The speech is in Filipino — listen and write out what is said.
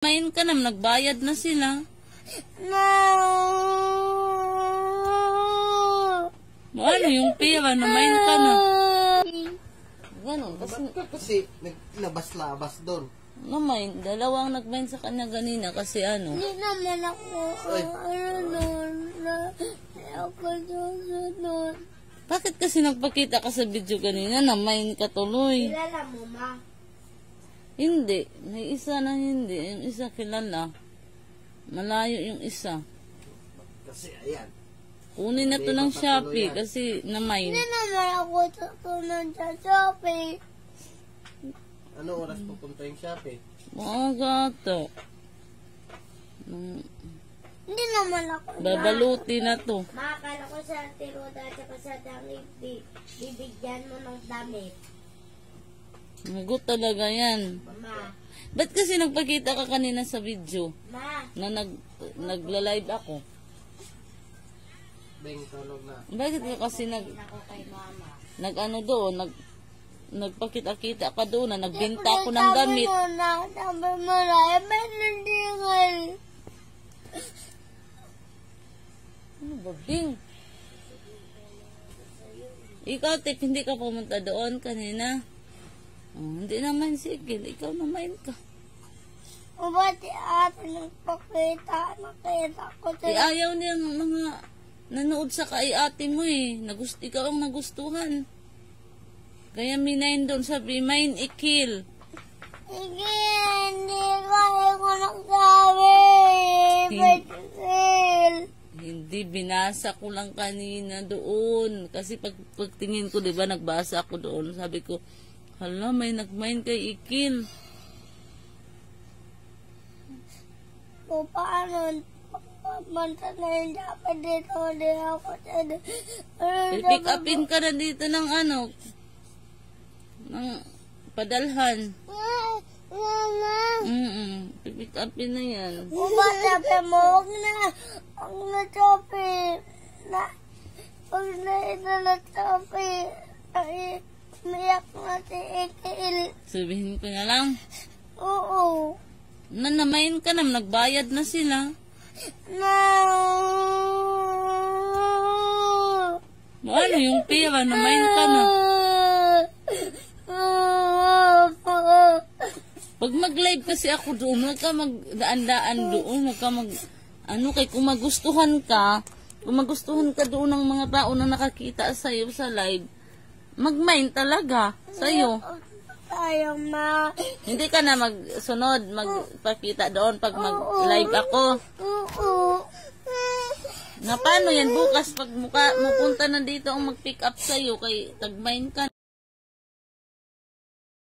Main ka na, nagbayad na sila. No. Ano yung pera na main ka na? Ganon, kasi naglabas-labas doon. Namain, dalawang nagmain sa kanya ganina kasi ano. Hindi naman ako, ako doon. Bakit kasi nagpakita ka sa video ganina na main ka tuloy? Kilala mo, ma? Hindi, may isa na hindi. Yung isa kilala. Malayo yung isa. Kasi ayan. Kunin na to ng Shopee kasi namain. Hindi naman ako tutunan sa Shopee. Ano oras pupunta yung Shopee? Maaga to. Hindi naman ako. Babaluti na to. Makakala ko sa tiroda at sa damit, bibigyan mo ng damit. Magot talaga yan. Ma, Ba't kasi nagpakita ka kanina sa video ma, na nagla-live ako? Beng, tulog na. Bakit ka kasi ako kay mama. nag-ano doon, nagpakita-kita ka doon na nagbenta ko ng gamit. Sabi mo na, may nandingal. Ano ba, Bing? Ikaw, Tip, hindi ka pumunta doon kanina? Oh, hindi naman, sige. Ikaw naman ka. O ba't ate nagpakita? Nakita ko Ayaw niya mga nanood sa kay ate mo eh. Ikaw ang nagustuhan. Kaya minayin doon, sabi, main ikil. Sige, hindi ko nagsabi. Ba't Hindi, binasa ko lang kanina doon. Kasi pagtingin ko, di ba, nagbasa ako doon. Sabi ko, hala, may nagmain kay ikil. O paano? Pagpunta na yung dapat dito, hindi ako Pick upin ka na dito ng ano, ng padalhan. Mama, Pick upin na yan. o ba sabi mo, huwag na Shopee. Huwag na ito na Shopee. Ay, umiyak na si Ikil. Sabihin ko na lang, Oo. namain ka na, nagbayad na sila. No. Ano yung pera, namain ka na. Pag mag-live kasi ako doon, huwag ka magdaan-daan doon, huwag ka kung magustuhan ka doon ng mga tao na nakakita sa'yo sa live, mag-mind talaga sa'yo. Ayaw, ma. Hindi ka na magsunod, magpakita doon pag mag-live ako. Oo. Na paano yan bukas pag mupunta na dito ang mag-pick up sa'yo, kay tag-mind ka.